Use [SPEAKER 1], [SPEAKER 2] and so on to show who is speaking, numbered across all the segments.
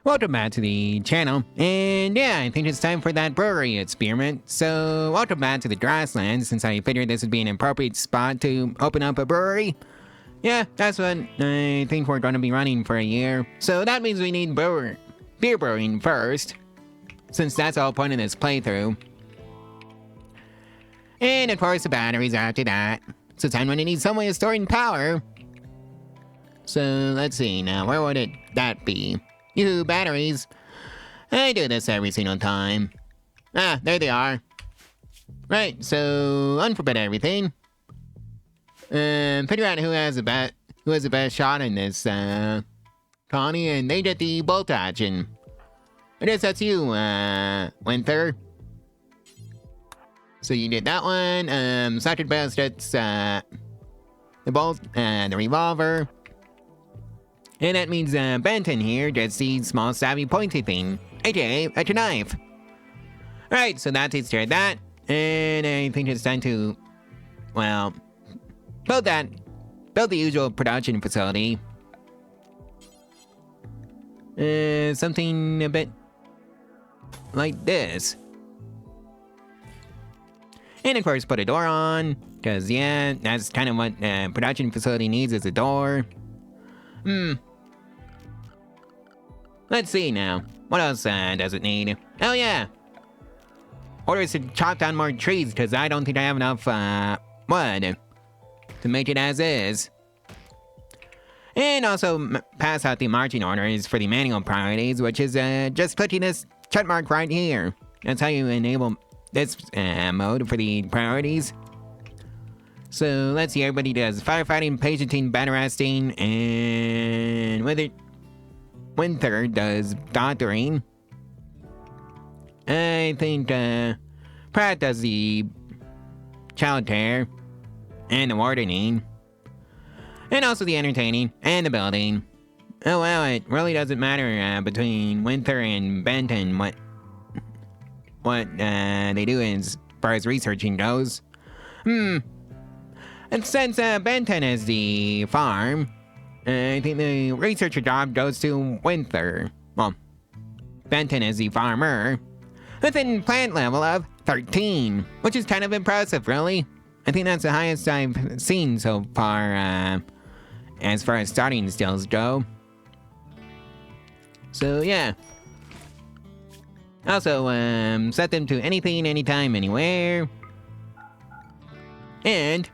[SPEAKER 1] Welcome back to the channel, and yeah, I think it's time for that brewery experiment. So, welcome back to the Grasslands, since I figured this would be an appropriate spot to open up a brewery. Yeah, that's what I think we're going to be running for a year. So that means we need beer brewing first, since that's the whole point of this playthrough. And of course the batteries after that. So I'm going to need some way of storing power. So let's see now, where would that be? Yoo-hoo, batteries. I do this every single time. Ah, there they are. Right, so unforbid everything. Figure out who has the best shot in this colony, and they get the bolt action. I guess that's you, Winter. So you did that one. Sergeant Best gets the bolt and the revolver. And that means Benton here gets the small stabby pointy thing, aka a knife. Alright, so that takes care of that. And I think it's time to, well, build the usual production facility. Something a bit like this. And of course put a door on, because yeah, that's kind of what production facility needs, is a door. Let's see now. What else does it need? Oh yeah! Orders to chop down more trees, because I don't think I have enough wood to make it as is. And also pass out the marching orders for the manual priorities, which is just clicking this check mark right here. That's how you enable this mode for the priorities. So let's see, everybody does firefighting, pagenting, bed resting, and Winter does doctoring. I think Pratt does the child care and the wardening, and also the entertaining and the building. Oh well, it really doesn't matter between Winter and Benton what they do as far as researching goes. And since Benton is the farm, I think the researcher job goes to Winter. Well, Benton is the farmer, with a plant level of 13, which is kind of impressive, really. I think that's the highest I've seen so far, as far as starting skills go. So yeah. Also, set them to anything, anytime, anywhere. And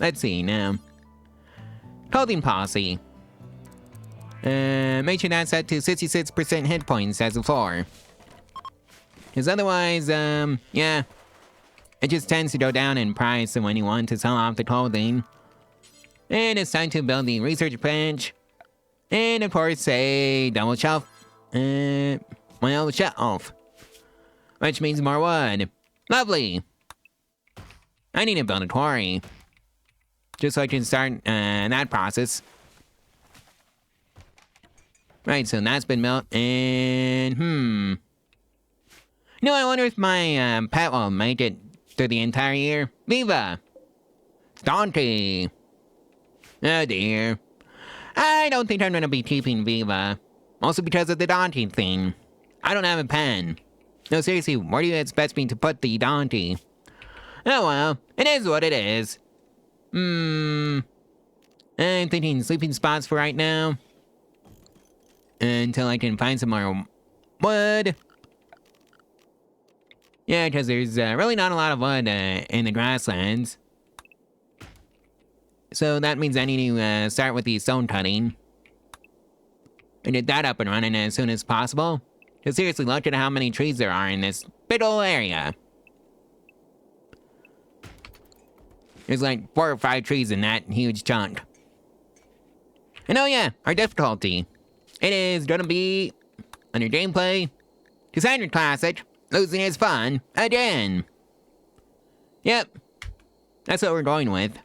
[SPEAKER 1] let's see now. Clothing policy. Make sure that's set to 66% hit points as a floor. Because otherwise, yeah, it just tends to go down in price when you want to sell off the clothing. And it's time to build the research bench. And of course, a double shelf. Well, shelf. Which means more wood. Lovely. I need to build a quarry, just so I can start that process. Right, so that's been built, and No, I wonder if my pet will make it through the entire year. Viva! Donkey! Oh dear. I don't think I'm gonna be keeping Viva. Also because of the donkey thing. I don't have a pen. No, seriously, where do you expect me to put the donkey? Oh well, it is what it is. I'm thinking sleeping spots for right now. Until I can find some more wood. Yeah, because there's really not a lot of wood in the grasslands. So that means I need to start with the stone cutting. And get that up and running as soon as possible. Because seriously, look at how many trees there are in this big ol' area. There's like 4 or 5 trees in that huge chunk. And oh yeah, our difficulty. It is gonna be, under gameplay, Standard Classic, losing is fun, again. Yep, that's what we're going with.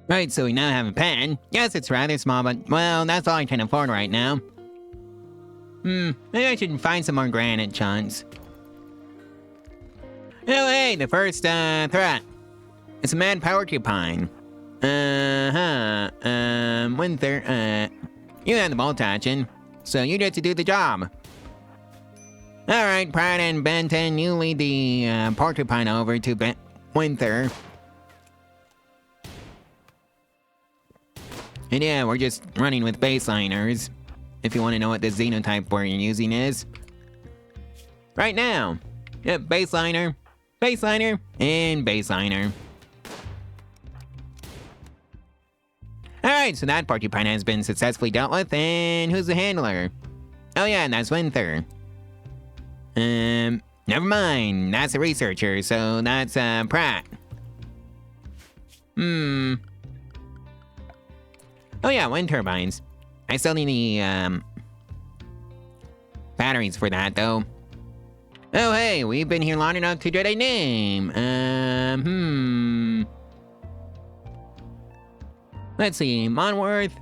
[SPEAKER 1] Right, so we now have a pen. Yes, it's rather small, but, well, that's all I can afford right now. Maybe I should find some more granite chunks. Oh, hey, the first, threat. It's a mad porcupine. Winter, You have the bolt action, so you get to do the job. Alright, Pratt and Benton, you lead the porcupine over to Winter. And yeah, we're just running with baseliners, if you want to know what the xenotype we're using is. Right now. Yep, baseliner, baseliner, and baseliner. Alright, so that porcupine has been successfully dealt with, and who's the handler? Oh yeah, and that's Winter. Never mind, that's a researcher, so that's Pratt. Oh yeah, wind turbines. I still need the batteries for that though. Oh hey, we've been here long enough to get a name. Let's see, Monworth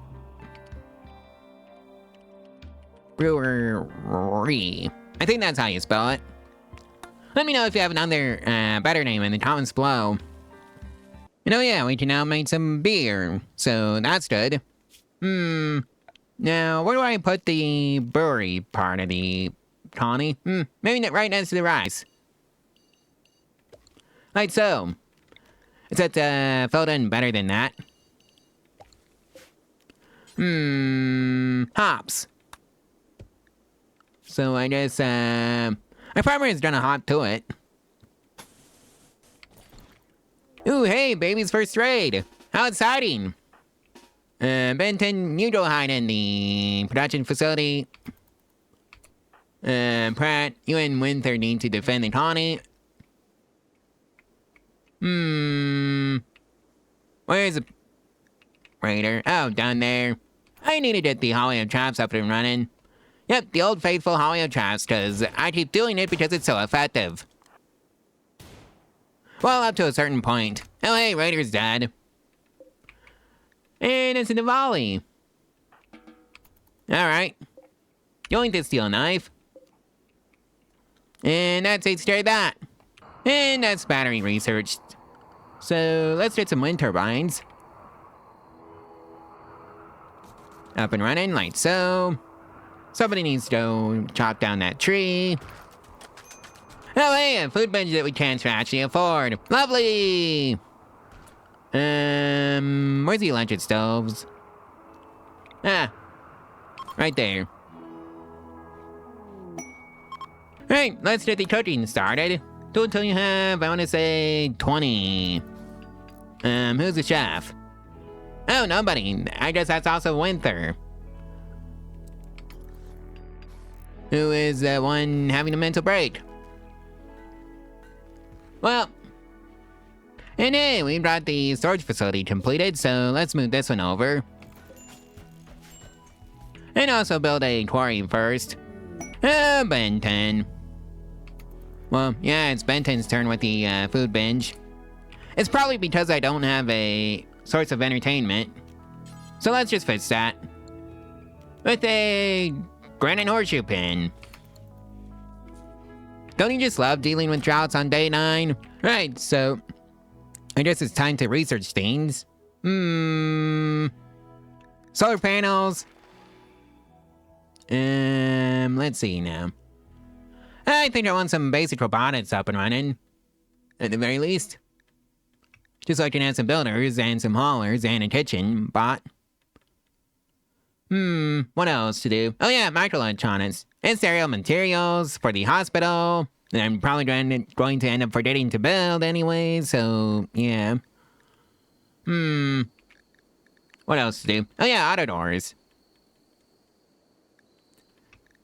[SPEAKER 1] Brewery. I think that's how you spell it. Let me know if you have another better name in the comments below. And oh yeah, we can now make some beer, so that's good. Now, where do I put the brewery part of the colony? Maybe right next to the rice. Like so. Is that filled in better than that? Hops. So I guess, my farmer has done a hop to it. Ooh, hey, baby's first raid. How exciting. Benton, you go hide in the production facility. Pratt, you and Winter need to defend the colony. Where's the raider? Oh, down there. I need to get the Holly of Traps up and running. Yep, the old faithful Holly of Traps, because I keep doing it because it's so effective. Well, up to a certain point. Oh hey, Raider's dead. And it's in the volley. Alright. Going to steel knife. And that takes care of that. And that's battery researched. So let's get some wind turbines. Up and running like so. Somebody needs to go chop down that tree. Oh hey, a food bench that we can't actually afford. Lovely! Where's the electric stoves? Ah, right there. Alright, let's get the cooking started. Total you have, I want to say 20. Who's the chef? Oh, nobody. I guess that's also Winter. Who is the one having a mental break? Well, and hey, we got the storage facility completed, so let's move this one over. And also build a quarry first. Benton. Well, yeah, it's Benton's turn with the food binge. It's probably because I don't have a source of entertainment. So let's just fix that. With a granite horseshoe pin. Don't you just love dealing with droughts on day 9? Right, so I guess it's time to research things. Solar panels. Let's see now. I think I want some basic robotics up and running. At the very least. Just so I can have some builders and some haulers and a kitchen bot. What else to do? Oh yeah, microelectronics. And stereo materials for the hospital. And I'm probably going to end up forgetting to build anyway, so yeah. What else to do? Oh yeah, auto doors.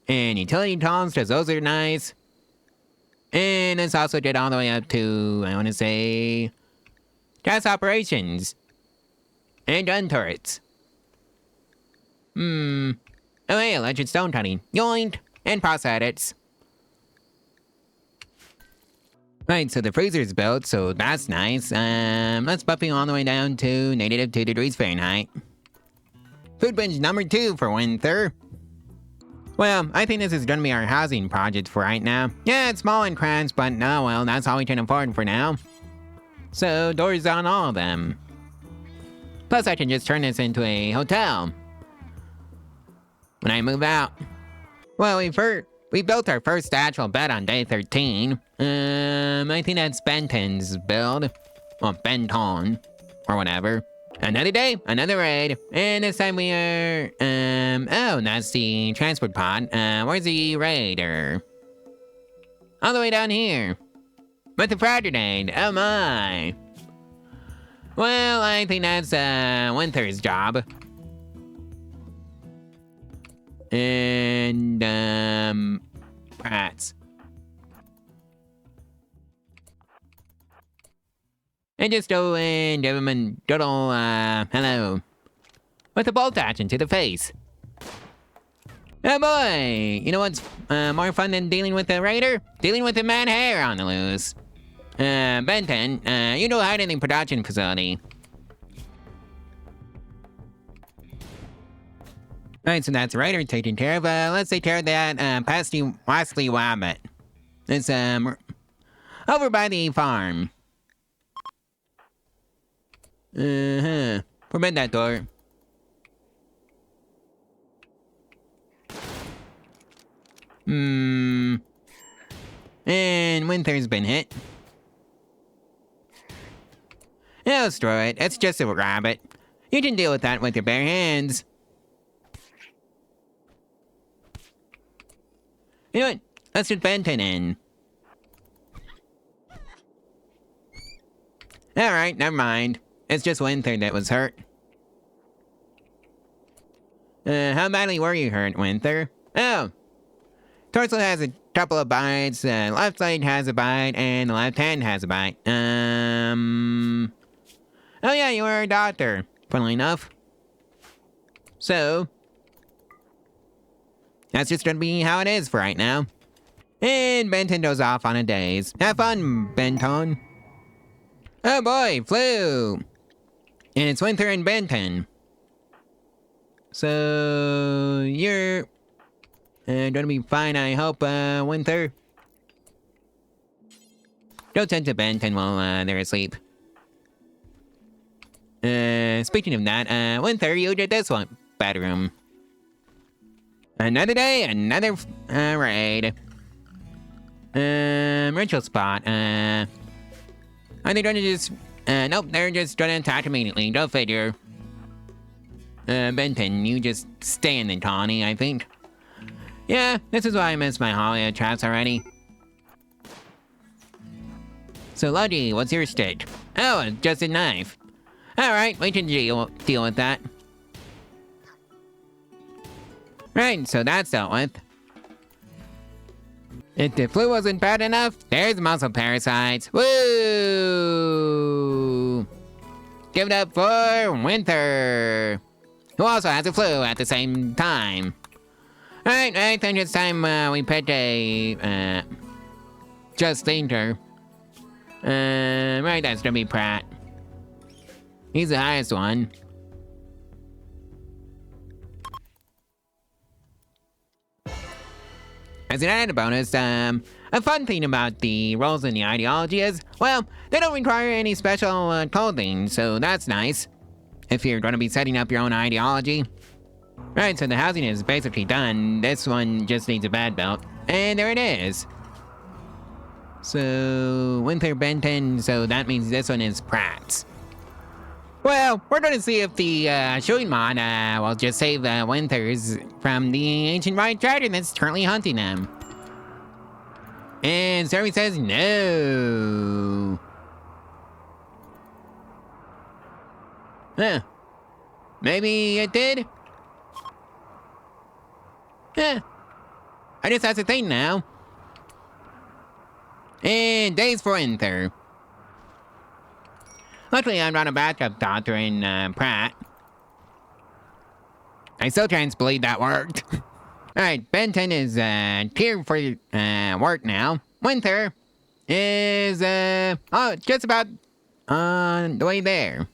[SPEAKER 1] And utility columns, because those are nice. And let's also get all the way up to, I want to say, gas operations. And gun turrets. Oh hey, electric stone cutting. Yoink! And prosthetics. Right, so the freezer's built, so that's nice. Let's buff it all the way down to negative 2 degrees Fahrenheit. Food binge number 2 for Winter. Well, I think this is gonna be our housing project for right now. Yeah, it's small and cramped, but no, well, that's all we can afford for now. So, doors on all of them. Plus, I can just turn this into a hotel. when I move out. Well, we built our first actual bed on day 13. I think that's Benton's build. Well, Benton, or whatever. Another day, another raid, and this time we are, oh, that's the transport pod. Where's the raider? All the way down here. With the frag grenade, oh my. Well, I think that's, Winter's job. And, Pratt's. And just go and give him a good ol', hello. With a bolt action to the face. Oh boy! You know what's, more fun than dealing with a raider? Dealing with a mad hair on the loose. Benton, you go hide in the production facility. Alright, so that's raider taken care of. Let's take care of that, pesky, wasly wabbit. It's, over by the farm. Forbid that door. And Winter's been hit. Yeah, let's throw it. It's just a rabbit. You can deal with that with your bare hands. You know what? Let's put Benton in. Alright, never mind. It's just Winter that was hurt. How badly were you hurt, Winter? Oh. Torso has a couple of bites, left side has a bite, and the left hand has a bite. Oh yeah, you were a doctor, funnily enough. So, that's just gonna be how it is for right now. And Benton goes off on a daze. Have fun, Benton. Oh boy, flu! And it's Winter and Benton. So, you're gonna be fine, I hope, Winter. Don't tend to Benton while they're asleep. Speaking of that, Winter, you did this one. Bedroom. Another day, another raid. Ritual spot. Are they gonna just... nope, they're just gonna attack immediately. Go figure. Benton, you just stay in the tawny, I think. Yeah, this is why I missed my Hollywood traps already. So, Ludgy, what's your stitch? Oh, just a knife. Alright, we can deal with that. Right, so that's dealt with. If the flu wasn't bad enough, there's muscle parasites. Woo! Give it up for Winter, who also has a flu at the same time. Alright, I think it's time we pick a just leader. Right, that's gonna be Pratt. He's the highest one. As an added bonus, a fun thing about the roles in the ideology is, well, they don't require any special clothing, so that's nice. If you're going to be setting up your own ideology. Right, so the housing is basically done. This one just needs a bed built. And there it is. So, Winter Benton, so that means this one is Pratt's. Well, we're going to see if the shooting mod will just save the Winters from the ancient white dragon that's currently hunting them. And Survey says no. Huh. Maybe it did? Huh. I guess that's a thing now. And days for Winter. Luckily, I'm not a backup doctor in Pratt. I still can't believe that worked. Alright, Benton is cleared for work now. Winter is just about on the way there.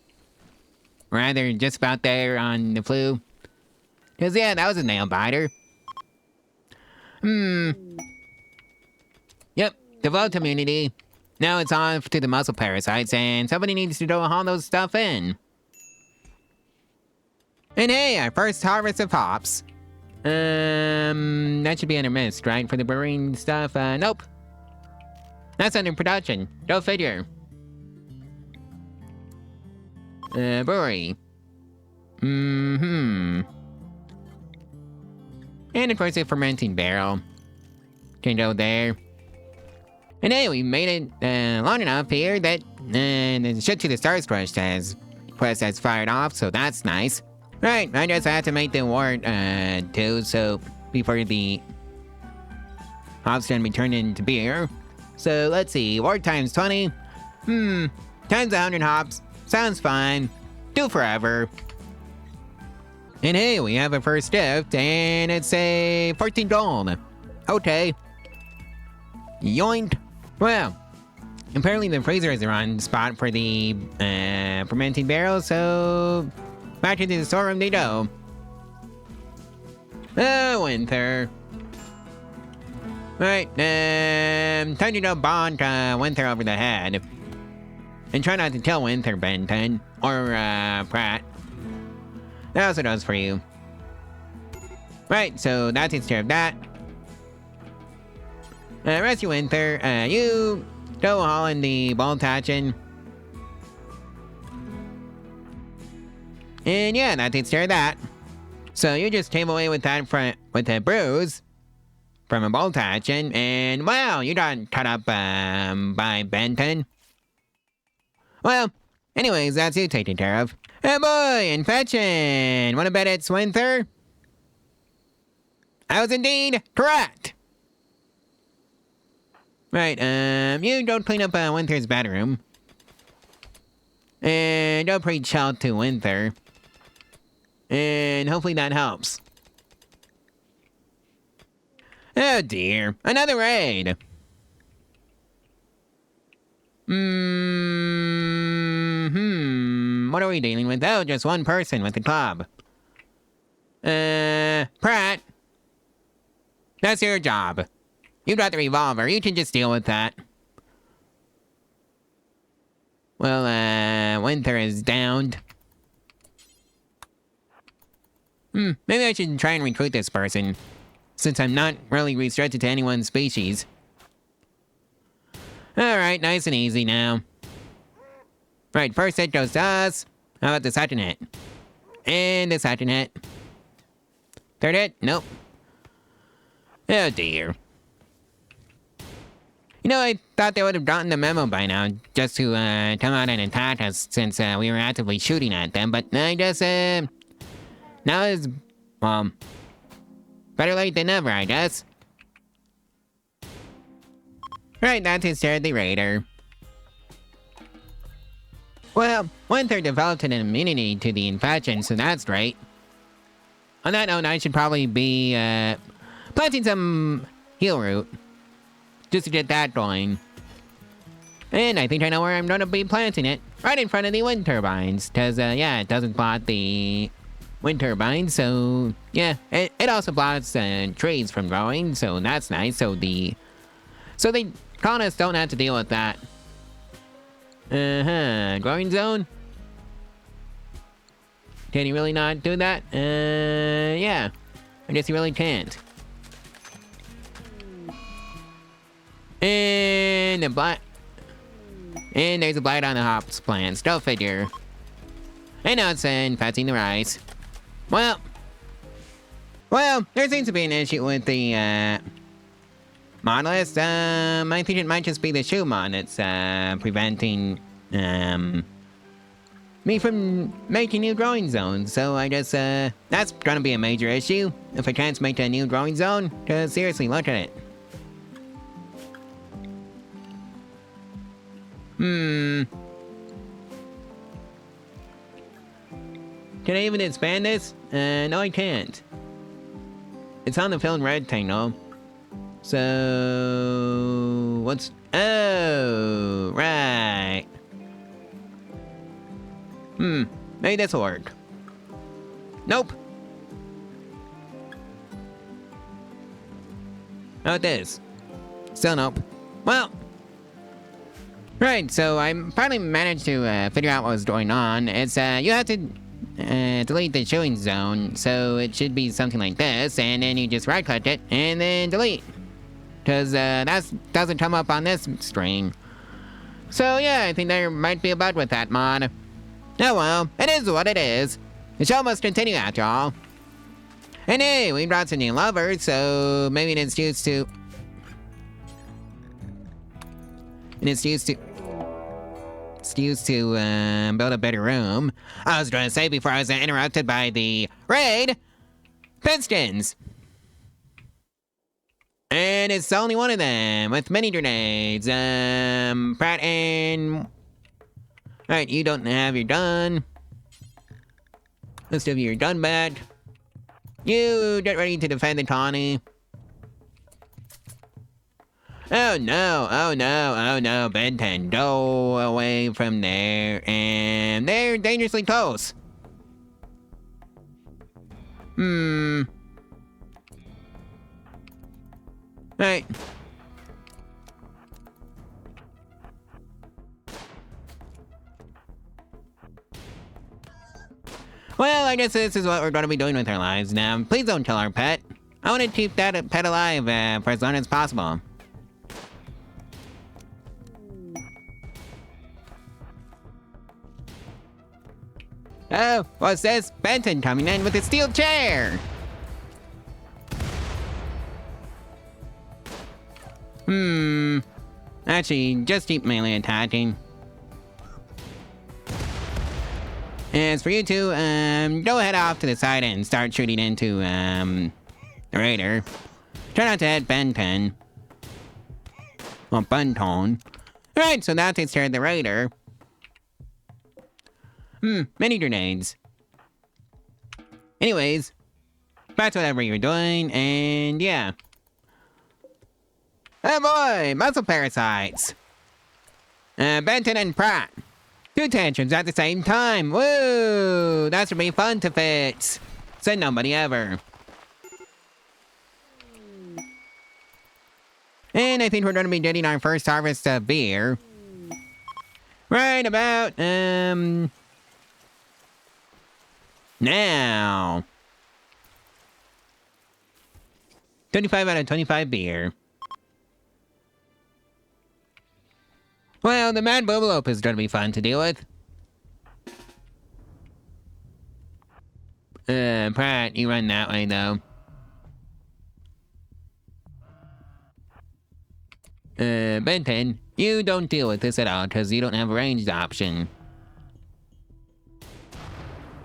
[SPEAKER 1] Rather, just about there on the flu. Cause yeah, that was a nail biter. Yep, devote immunity. Now it's on to the muscle parasites, and somebody needs to go haul those stuff in. And hey, our first harvest of hops. That should be under mist, right? For the brewing stuff? Nope. That's under production. Go figure. Brewery. And of course a fermenting barrel. Can go there. And hey, we made it long enough here that the ship to the Stars quest has fired off, so that's nice. Right, I just have to make the ward too, so before the hops can be turned into beer. So let's see, ward times 20. Times 100 hops. Sounds fine. Do forever. And hey, we have a first gift, and it's a 14 gold. Okay. Yoink. Well, apparently the freezer is the wrong spot for the fermenting barrel, so back into the storeroom they go. Oh, Winter. Right, time to go bonk Winter over the head. And try not to kill Winter, Benton. Or, Pratt. That also does for you. Right, so that takes care of that. Rescue Winter, you go haul in the bolt hatching. And yeah, that takes care of that. So you just came away with that with a bruise from a bolt hatching, and wow, you got cut up by Benton. Well, anyways, that's you taken care of. Oh boy, infection! Wanna bet it's Winter? I was indeed correct! Right, you don't clean up Winter's bedroom. And don't preach hell to Winter. And hopefully that helps. Oh dear, another raid! What are we dealing with? Oh, just one person with the club. Pratt. That's your job. You got the revolver, you can just deal with that. Well, Winter is downed. Maybe I should try and recruit this person, since I'm not really restricted to any one species. Alright, nice and easy now. Right, first hit goes to us. How about the second hit? And the second hit. Third hit? Nope. Oh dear. You know, I thought they would have gotten the memo by now, just to come out and attack us since we were actively shooting at them, but I guess, now is, well, better late than never, I guess. Right, that takes care of the raider. Well, Winter developed an immunity to the infection, so that's great. On that note, I should probably be, planting some heal root. Just to get that going. And I think I know where I'm gonna be planting it. Right in front of the wind turbines. Cause, yeah, it doesn't block the wind turbines, so... Yeah, it also blocks, trees from growing, so that's nice. So the colonists don't have to deal with that. Growing zone? Can you really not do that? Yeah. I guess you really can't. And the blight. And there's a blight on the hops plants. Go figure. And now it's infecting the rice. Well, there seems to be an issue with the monoliths. I think it might just be the shoe mon that's preventing me from making new growing zones. So I guess that's gonna be a major issue if I can't make a new growing zone. Cause seriously, look at it. Can I even expand this? No I can't. It's on the filled rectangle. So... what's... oh, right. Maybe this'll work. Nope. How about this? Still nope. Well... right, so I finally managed to figure out what was going on. It's, you have to delete the chewing zone. So it should be something like this, and then you just right-click it, and then delete. Because that doesn't come up on this screen. So yeah, I think there might be a bug with that mod. Oh well, it is what it is. The show must continue after all. And hey, we brought some new lovers, so maybe it's used to... build a better room. I was going to say before I was interrupted by the raid, Pistons. And it's only one of them with mini grenades. Pratt and... Alright, you don't have your gun. Let's give you your gun back. You get ready to defend the colony. Oh no, oh no, oh no, Ben 10, go away from there, and they're dangerously close. Right. Well, I guess this is what we're going to be doing with our lives now. Please don't kill our pet. I want to keep that pet alive for as long as possible. Oh, what's this? Benton coming in with a steel chair! Actually, just keep melee attacking. As for you two, go head off to the side and start shooting into, the raider. Try not to hit Benton. Well, Bunton. Alright, so that takes care of the raider. Mini grenades. Anyways, back to whatever you're doing, and yeah. Oh boy, muscle parasites. Benton and Pratt. Two tantrums at the same time. Woo! That's gonna be fun to fix. Said nobody ever. And I think we're gonna be getting our first harvest of beer. Right about, now. 25 out of 25 beer. Well, the mad boobalop is gonna be fun to deal with. Pratt, you run that way, though. Benton, you don't deal with this at all, because you don't have a ranged option.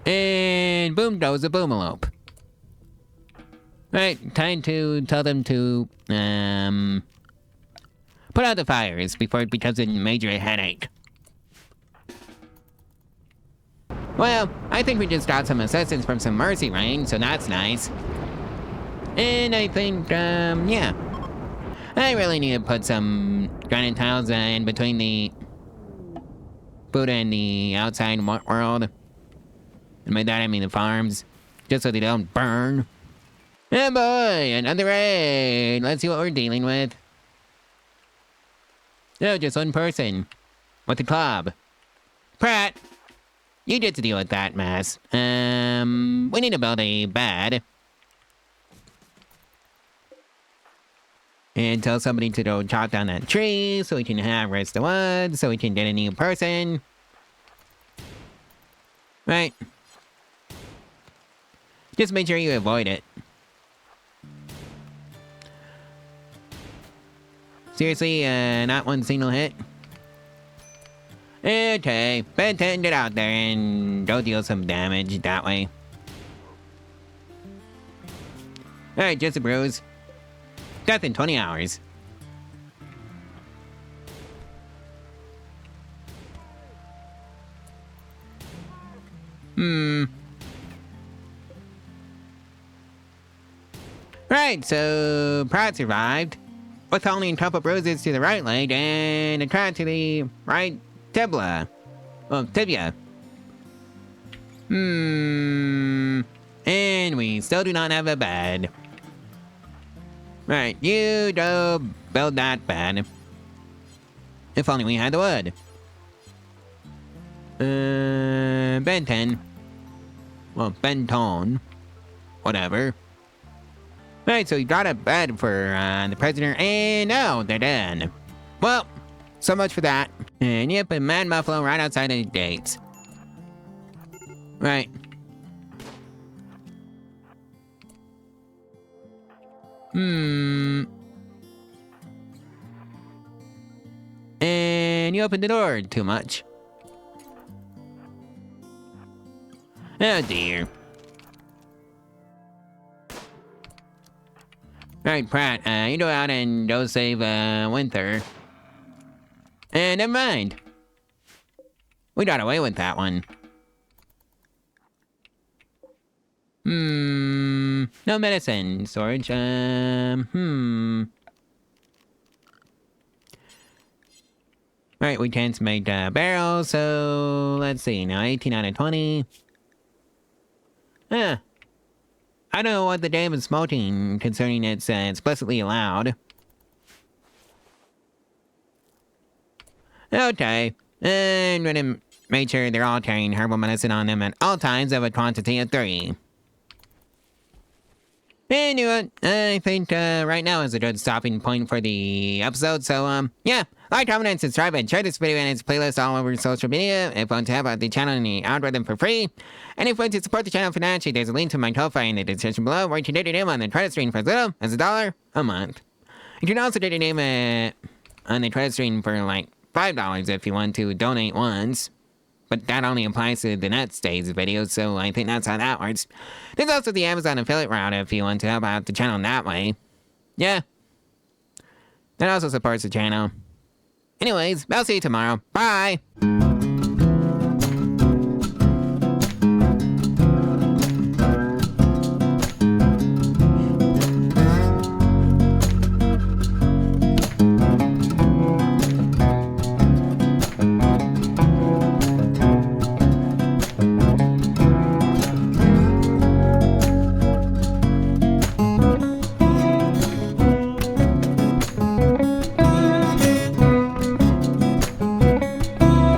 [SPEAKER 1] And boom goes the boomalope. Right, time to tell them to, put out the fires before it becomes a major headache. Well, I think we just got some assistance from some mercy rain, so that's nice. And I think, yeah. I really need to put some granite tiles in between the Buddha and the outside world. And by that I mean the farms, just so they don't burn. Oh boy, another raid. Let's see what we're dealing with. Oh, just one person. With a club. Pratt, you get to deal with that mess. We need to build a bed. And tell somebody to go chop down that tree so we can have rest of wood, so we can get a new person. Right. Just make sure you avoid it. Seriously, not one single hit? Okay, Benton, get out there and go deal some damage that way. Alright, just a bruise. Death in 20 hours. Right, so Pratt survived. With only a couple bruises to the right leg and a crack to the right tibia. Well, tibia. And we still do not have a bed. Right, you go build that bed. If only we had the wood. Benton. Well, Benton. Whatever. Alright, so you got a bed for the prisoner, and no, they're dead. Well, so much for that. And yep, a mad buffalo right outside of the gates. Right. And you opened the door too much. Oh dear. Alright, Pratt, you go out and go save Winter. And never mind. We got away with that one. No medicine storage. Alright, we can't make barrels, so let's see. Now 18 out of 20. I don't know what the game is smoking, concerning it's explicitly allowed. Okay. And we're gonna make sure they're all carrying herbal medicine on them at all times of a quantity of 3. And you know what? I think right now is a good stopping point for the episode. So, yeah. Like, comment, and subscribe, and share this video and its playlist all over social media if you want to help out the channel and the algorithm for free. And if you want to support the channel financially, there's a link to my Ko-Fi in the description below, where you can donate him on the credit stream for as little as $1 a month. You can also donate him on the credit stream for like $5 if you want to donate once. But that only applies to the Net Stays videos, so I think that's how that works. There's also the Amazon affiliate route if you want to help out the channel that way. Yeah. That also supports the channel. Anyways, I'll see you tomorrow. Bye!